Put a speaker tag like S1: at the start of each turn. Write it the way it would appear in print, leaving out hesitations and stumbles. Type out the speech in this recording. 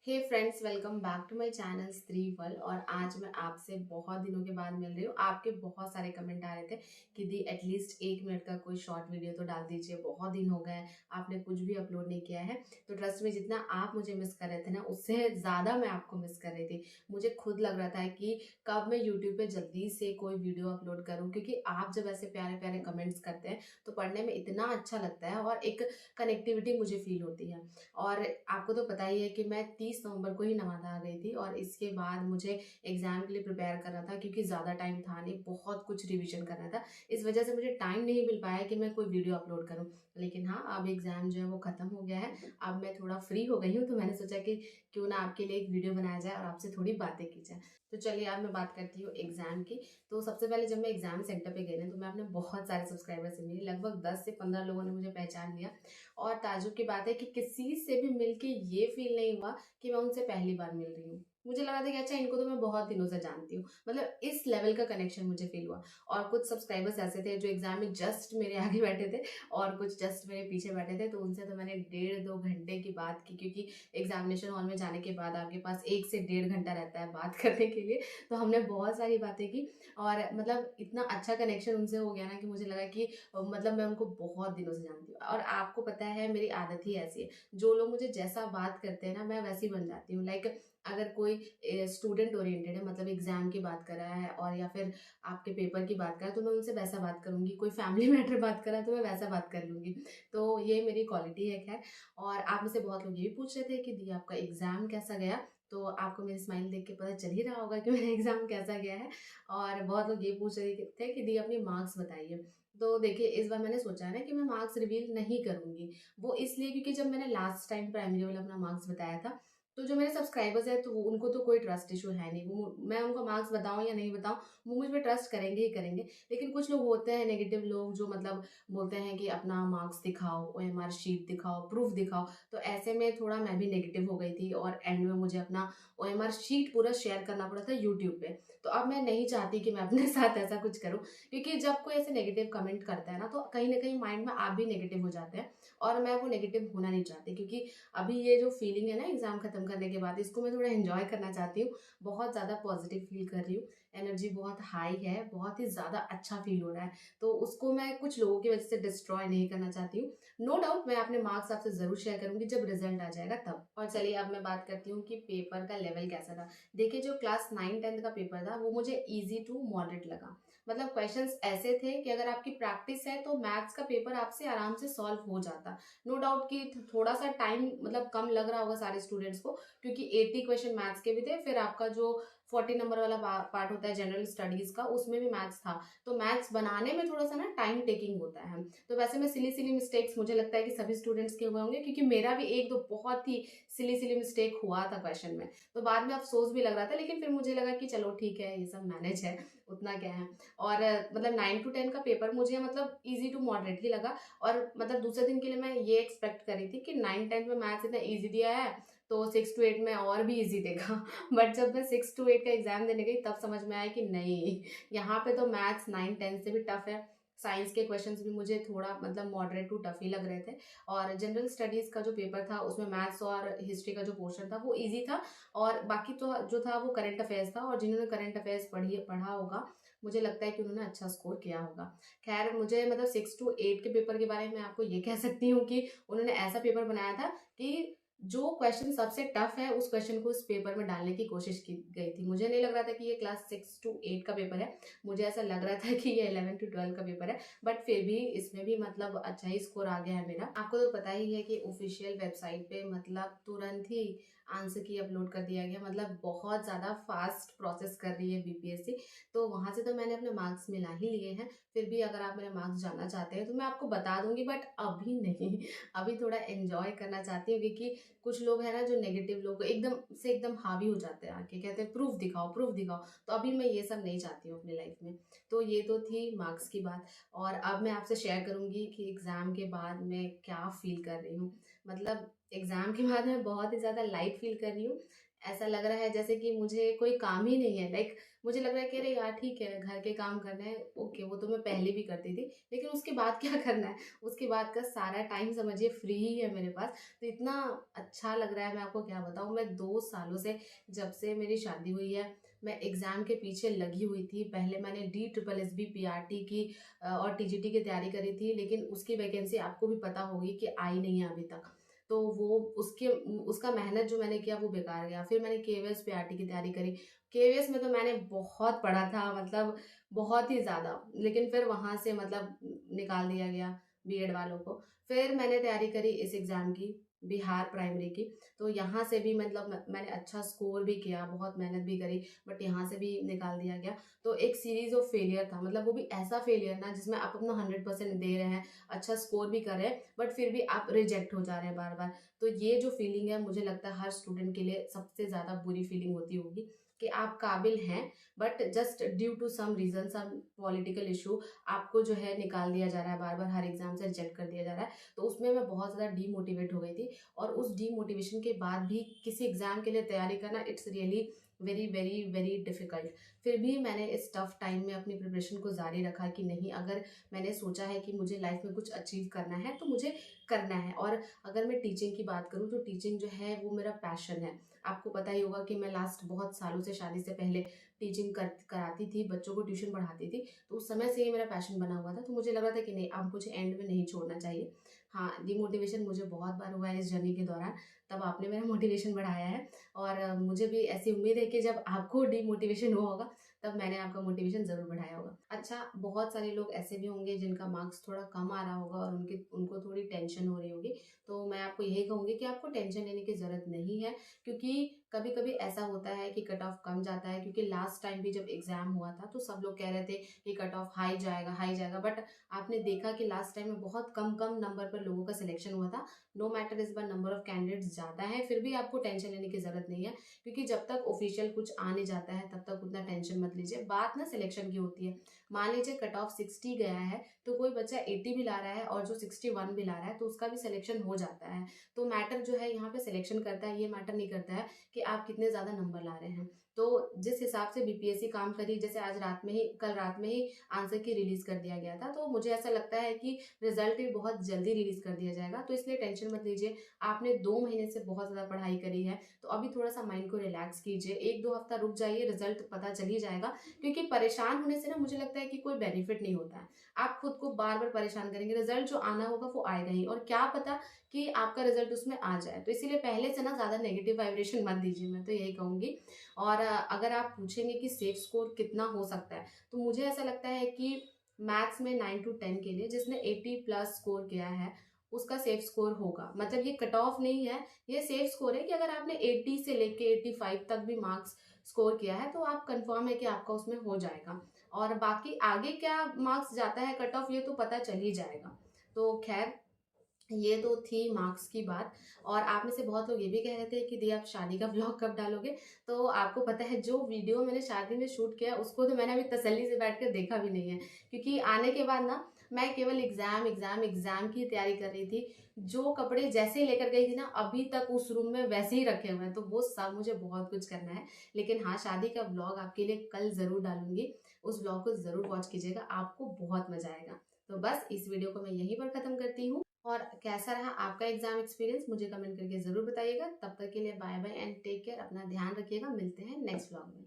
S1: Hey friends, welcome back to my channel स्त्रीफल। और आज मैं आपसे बहुत दिनों के बाद मिल रही हूँ। आपके बहुत सारे कमेंट आ रहे थे कि दी एटलीस्ट 1 मिनट का कोई शॉर्ट वीडियो तो डाल दीजिए, बहुत दिन हो गए आपने कुछ भी अपलोड नहीं किया है। तो ट्रस्ट में, जितना आप मुझे मिस कर रहे थे ना, उससे ज़्यादा मैं आपको मिस कर रही थी। मुझे खुद लग रहा था कि कब मैं यूट्यूब पे जल्दी से कोई वीडियो अपलोड करूँ, क्योंकि आप जब ऐसे प्यारे प्यारे कमेंट्स करते हैं तो पढ़ने में इतना अच्छा लगता है और एक कनेक्टिविटी मुझे फील होती है। और आपको तो पता ही है कि मैं 30 नवंबर को ही नवादा आ गई थी और इसके बाद मुझे एग्ज़ाम के लिए प्रिपेयर करना था, क्योंकि ज़्यादा टाइम था नहीं, बहुत कुछ रिवीजन करना था। इस वजह से मुझे टाइम नहीं मिल पाया कि मैं कोई वीडियो अपलोड करूँ। लेकिन हाँ, अब एग्ज़ाम जो है वो ख़त्म हो गया है। अब मैं थोड़ा फ्री हो गई हूँ, तो मैंने सोचा कि क्यों ना आपके लिए एक वीडियो बनाया जाए और आपसे थोड़ी बातें की जाए। तो चलिए, अब मैं बात करती हूँ एग्ज़ाम की। तो सबसे पहले जब मैं एग्ज़ाम सेंटर पे गई ना, तो मैं अपने बहुत सारे सब्सक्राइबर से मिली। लगभग 10 से 15 लोगों ने मुझे पहचान लिया। और ताज्जुब की बात है कि किसी से भी मिलके ये फील नहीं हुआ कि मैं उनसे पहली बार मिल रही हूँ। मुझे लगा था कि अच्छा, इनको तो मैं बहुत दिनों से जानती हूँ, मतलब इस लेवल का कनेक्शन मुझे फील हुआ। और कुछ सब्सक्राइबर्स ऐसे थे जो एग्जाम में जस्ट मेरे आगे बैठे थे और कुछ जस्ट मेरे पीछे बैठे थे, तो उनसे तो मैंने 1.5-2 घंटे की बात की, क्योंकि एग्जामिनेशन हॉल में जाने के बाद आपके पास 1 से 1.5 घंटा रहता है बात करने के लिए। तो हमने बहुत सारी बातें की और मतलब इतना अच्छा कनेक्शन उनसे हो गया ना कि मुझे लगा कि मतलब मैं उनको बहुत दिनों से जानती हूँ। और आपको पता है, मेरी आदत ही ऐसी है, जो लोग मुझे जैसा बात करते हैं ना, मैं वैसी बन जाती हूँ। लाइक अगर कोई स्टूडेंट ओरिएंटेड है, मतलब एग्जाम की बात कर रहा है और या फिर आपके पेपर की बात कर रहा है, तो मैं उनसे वैसा बात करूंगी। कोई फैमिली मैटर बात कर रहा है तो मैं वैसा बात कर लूंगी। तो ये मेरी क्वालिटी है। खैर, और आप मुझसे बहुत लोग ये भी पूछ रहे थे कि दी आपका एग्जाम कैसा गया। तो आपको मेरी स्माइल देख के पता चल ही रहा होगा कि मेरा एग्जाम कैसा गया है। और बहुत लोग ये पूछ रहे थे कि दी अपनी मार्क्स बताइए। तो देखिए, इस बार मैंने सोचा है ना कि मैं मार्क्स रिवील नहीं करूंगी। वो इसलिए क्योंकि जब मैंने लास्ट टाइम प्राइमरी वाला अपना मार्क्स बताया था, तो जो मेरे सब्सक्राइबर्स हैं, तो उनको तो कोई ट्रस्ट इशू है नहीं। वो, मैं उनको मार्क्स बताऊं या नहीं बताऊं, वो मुझ पर ट्रस्ट करेंगे ही करेंगे। लेकिन कुछ लोग होते हैं नेगेटिव लोग, जो मतलब बोलते हैं कि अपना मार्क्स दिखाओ, ओएमआर शीट दिखाओ, प्रूफ दिखाओ। तो ऐसे में थोड़ा मैं भी नेगेटिव हो गई थी और एंड में मुझे अपना ओएमआर शीट पूरा शेयर करना पड़ा था यूट्यूब पे। तो अब मैं नहीं चाहती कि मैं अपने साथ ऐसा कुछ करूं, क्योंकि जब कोई ऐसे नेगेटिव कमेंट करता है ना, तो कहीं ना कहीं माइंड में आप भी नेगेटिव हो जाते हैं। और मैं वो नेगेटिव होना नहीं चाहती, क्योंकि अभी ये जो फीलिंग है ना एग्जाम खत्म करने के बाद, इसको मैं थोड़ा एंजॉय करना चाहती हूँ। बहुत ज़्यादा पॉजिटिव फील कर रही हूँ। एनर्जी बहुत हाई है, बहुत ही ज़्यादा अच्छा फील हो रहा है। तो उसको मैं कुछ लोगों की वजह से डिस्ट्रॉय नहीं करना चाहती हूँ। नो डाउट मैं अपने मार्क्स आपसे ज़रूर शेयर करूंगी जब रिजल्ट आ जाएगा तब। और चलिए, अब मैं बात करती हूँ कि पेपर का लेवल कैसा था। देखिए, जो क्लास 9-10 का पेपर था वो मुझे ईजी टू मॉडरेट लगा। मतलब क्वेश्चंस ऐसे थे कि अगर आपकी प्रैक्टिस है तो मैथ्स का पेपर आपसे आराम से सॉल्व हो जाता। नो डाउट कि थोड़ा सा टाइम मतलब कम लग रहा होगा सारे स्टूडेंट्स को, क्योंकि 80 क्वेश्चन मैथ्स के भी थे, फिर आपका जो 40 नंबर वाला पार्ट होता है जनरल स्टडीज का, उसमें भी मैथ्स था। तो मैथ्स बनाने में थोड़ा सा ना टाइम टेकिंग होता है। तो वैसे में सिली सिली मिस्टेक्स मुझे लगता है कि सभी स्टूडेंट्स के हुए होंगे, क्योंकि मेरा भी एक दो बहुत ही सिली सिली मिस्टेक हुआ था क्वेश्चन में। तो बाद में अफसोस भी लग रहा था, लेकिन फिर मुझे लगा कि चलो ठीक है, ये सब मैनेज है, उतना क्या है। और मतलब 9 to 10 का पेपर मुझे मतलब इजी टू मॉडरेट ही लगा। और मतलब दूसरे दिन के लिए मैं ये एक्सपेक्ट करी थी कि 9-10 में मैथ्स इतना इजी दिया है, तो 6 to 8 में और भी इजी देगा। बट जब मैं 6 to 8 का एग्जाम देने गई, तब समझ में आया कि नहीं, यहाँ पे तो मैथ्स 9-10 से भी टफ है। साइंस के क्वेश्चंस भी मुझे थोड़ा मतलब मॉडरेट टू टफ ही लग रहे थे। और जनरल स्टडीज का जो पेपर था, उसमें मैथ्स और हिस्ट्री का जो पोर्शन था वो इजी था। और बाकी तो जो था वो करंट अफेयर्स था, और जिन्होंने करंट अफेयर्स पढ़ा होगा, मुझे लगता है कि उन्होंने अच्छा स्कोर किया होगा। खैर, मुझे मतलब 6 to 8 के पेपर के बारे में आपको ये कह सकती हूँ कि उन्होंने ऐसा पेपर बनाया था कि जो क्वेश्चन सबसे टफ है उस क्वेश्चन को उस पेपर में डालने की कोशिश की गई थी। मुझे नहीं लग रहा था कि ये क्लास 6 to 8 का पेपर है, मुझे ऐसा लग रहा था कि ये 11 to 12 का पेपर है। बट फिर भी इसमें भी मतलब अच्छा ही स्कोर आ गया है मेरा। आपको तो पता ही है कि ऑफिशियल वेबसाइट पे मतलब तुरंत ही आंसर की अपलोड कर दिया गया, मतलब बहुत ज़्यादा फास्ट प्रोसेस कर रही है बीपीएससी। तो वहाँ से तो मैंने अपने मार्क्स मिला ही लिए हैं। फिर भी अगर आप मेरे मार्क्स जानना चाहते हैं तो मैं आपको बता दूंगी, बट अभी नहीं। अभी थोड़ा एंजॉय करना चाहती हूँ, क्योंकि कुछ लोग हैं ना जो नेगेटिव लोग एकदम से एकदम हावी हो जाते हैं आके, कहते हैं प्रूफ दिखाओ प्रूफ दिखाओ। तो अभी मैं ये सब नहीं चाहती हूँ अपनी लाइफ में। तो ये तो थी मार्क्स की बात। और अब मैं आपसे शेयर करूंगी कि एग्जाम के बाद मैं क्या फील कर रही हूँ। मतलब एग्ज़ाम के बाद मैं बहुत ही ज़्यादा लाइट फ़ील कर रही हूँ। ऐसा लग रहा है जैसे कि मुझे कोई काम ही नहीं है। मुझे लग रहा है कि अरे यार ठीक है, घर के काम करने हैं, ओके वो तो मैं पहले भी करती थी। लेकिन उसके बाद क्या करना है? उसके बाद का सारा टाइम समझिए फ्री ही है मेरे पास। तो इतना अच्छा लग रहा है, मैं आपको क्या बताऊँ। मैं 2 सालों से, जब से मेरी शादी हुई है, मैं एग्ज़ाम के पीछे लगी हुई थी। पहले मैंने डी ट्रिपल एसबी पीआरटी की और टीजीटी की तैयारी करी थी, लेकिन उसकी वैकेंसी आपको भी पता होगी कि आई नहीं है अभी तक। तो वो उसके उसका मेहनत जो मैंने किया वो बेकार गया। फिर मैंने केवीएस पीआरटी की तैयारी करी। केवीएस में तो मैंने बहुत पढ़ा था, मतलब बहुत ही ज़्यादा, लेकिन फिर वहाँ से मतलब निकाल दिया गया बीएड वालों को। फिर मैंने तैयारी करी इस एग्ज़ाम की, बिहार प्राइमरी की। तो यहाँ से भी मतलब मैंने अच्छा स्कोर भी किया, बहुत मेहनत भी करी, बट यहाँ से भी निकाल दिया गया। तो एक सीरीज़ ऑफ फेलियर था, मतलब वो भी ऐसा फेलियर ना जिसमें आप अपना 100% दे रहे हैं, अच्छा स्कोर भी कर रहे हैं, बट फिर भी आप रिजेक्ट हो जा रहे हैं बार बार। तो ये जो फीलिंग है, मुझे लगता है हर स्टूडेंट के लिए सबसे ज़्यादा बुरी फीलिंग होती होगी कि आप काबिल हैं, but just due to some reason, some political issue, आपको जो है निकाल दिया जा रहा है, बार बार हर एग्जाम से रिजेक्ट कर दिया जा रहा है। तो उसमें मैं बहुत ज़्यादा डीमोटिवेट हो गई थी, और उस डीमोटिवेशन के बाद भी किसी एग्जाम के लिए तैयारी करना, it's really very very very difficult. फिर भी मैंने इस टफ टाइम में अपनी प्रिपरेशन को जारी रखा कि नहीं, अगर मैंने सोचा है कि मुझे लाइफ में कुछ अचीव करना है तो मुझे करना है। और अगर मैं टीचिंग की बात करूँ तो टीचिंग जो है वो मेरा पैशन है। आपको पता ही होगा कि मैं लास्ट बहुत सालों से, शादी से पहले टीचिंग कराती थी, बच्चों को ट्यूशन पढ़ाती थी। तो उस समय से ही मेरा पैशन बना हुआ था। तो मुझे लग रहा था कि नहीं, अब मुझे एंड में नहीं छोड़ना चाहिए। हाँ, डिमोटिवेशन मुझे बहुत बार हुआ है इस जर्नी के दौरान, तब आपने मेरा मोटिवेशन बढ़ाया है। और मुझे भी ऐसी उम्मीद है कि जब आपको डिमोटिवेशन हुआ होगा, तब मैंने आपका मोटिवेशन ज़रूर बढ़ाया होगा। अच्छा, बहुत सारे लोग ऐसे भी होंगे जिनका मार्क्स थोड़ा कम आ रहा होगा और उनको थोड़ी टेंशन हो रही होगी। तो मैं आपको यही कहूँगी कि आपको टेंशन लेने की ज़रूरत नहीं है, क्योंकि कभी-कभी ऐसा होता है कि कट ऑफ कम जाता है। क्योंकि लास्ट टाइम भी जब एग्ज़ाम हुआ था तो सब लोग कह रहे थे कि कट ऑफ हाई जाएगा, बट आपने देखा कि लास्ट टाइम में बहुत कम नंबर पर लोगों का सिलेक्शन हुआ था। नो मैटर इस बार नंबर ऑफ कैंडिडेट्स ज़्यादा है, फिर भी आपको टेंशन लेने की ज़रूरत नहीं है, क्योंकि जब तक ऑफिशियल कुछ आ नहीं जाता है तब तक उतना टेंशन मत लीजिए। बात ना सिलेक्शन की होती है। मान लीजिए कट ऑफ 60 गया है, तो कोई बच्चा 80 भी ला रहा है और जो 61 भी ला रहा है, तो उसका भी सिलेक्शन हो जाता है। तो मैटर जो है यहाँ पे सिलेक्शन करता है, ये मैटर नहीं करता है कि आप कितने ज़्यादा नंबर ला रहे हैं। तो जिस हिसाब से बीपीएससी काम करी, जैसे कल रात में ही आंसर की रिलीज कर दिया गया था, तो मुझे ऐसा लगता है कि रिजल्ट भी बहुत जल्दी रिलीज कर दिया जाएगा। तो इसलिए टेंशन मत लीजिए। आपने 2 महीने से बहुत ज़्यादा पढ़ाई करी है, तो अभी थोड़ा सा माइंड को रिलैक्स कीजिए। 1-2 हफ्ता रुक जाइए, रिजल्ट पता चल ही जाएगा। क्योंकि परेशान होने से ना, मुझे लगता है कि कोई बेनिफिट नहीं होता है। आप खुद को बार बार परेशान करेंगे, रिजल्ट जो आना होगा वो आएगा ही, और क्या पता कि आपका रिजल्ट उसमें आ जाए। तो इसीलिए पहले से ना ज़्यादा नेगेटिव वाइब्रेशन मत दीजिए, मैं तो यही कहूँगी। और अगर आप पूछेंगे कि सेफ स्कोर कितना हो सकता है, तो मुझे ऐसा लगता है कि मैथ्स में 9 to 10 के लिए जिसने 80 प्लस स्कोर किया है, उसका सेफ स्कोर होगा। मतलब ये कट ऑफ नहीं है, ये सेफ स्कोर है कि अगर आपने 80 से लेके 85 तक भी मार्क्स स्कोर किया है, तो आप कंफर्म है कि आपका उसमें हो जाएगा। और बाकी आगे क्या मार्क्स जाता है कट ऑफ, ये तो पता चल ही जाएगा। तो खैर, ये तो थी मार्क्स की बात। और आप में से बहुत लोग ये भी कह रहे थे कि दी आप शादी का ब्लॉग कब डालोगे। तो आपको पता है, जो वीडियो मैंने शादी में शूट किया उसको तो मैंने अभी तसल्ली से बैठ कर देखा भी नहीं है, क्योंकि आने के बाद ना मैं केवल एग्जाम एग्जाम एग्जाम की तैयारी कर रही थी। जो कपड़े जैसे ही लेकर गई थी ना, अभी तक उस रूम में वैसे ही रखे हुए हैं, तो वो सब मुझे बहुत कुछ करना है। लेकिन हाँ, शादी का ब्लॉग आपके लिए कल जरूर डालूंगी। उस ब्लॉग को जरूर वॉच कीजिएगा, आपको बहुत मजा आएगा। तो बस इस वीडियो को मैं यहीं पर खत्म करती हूँ। और कैसा रहा आपका एग्जाम एक्सपीरियंस, मुझे कमेंट करके जरूर बताइएगा। तब तक के लिए bye bye and take care, अपना ध्यान रखिएगा। मिलते हैं नेक्स्ट व्लॉग में।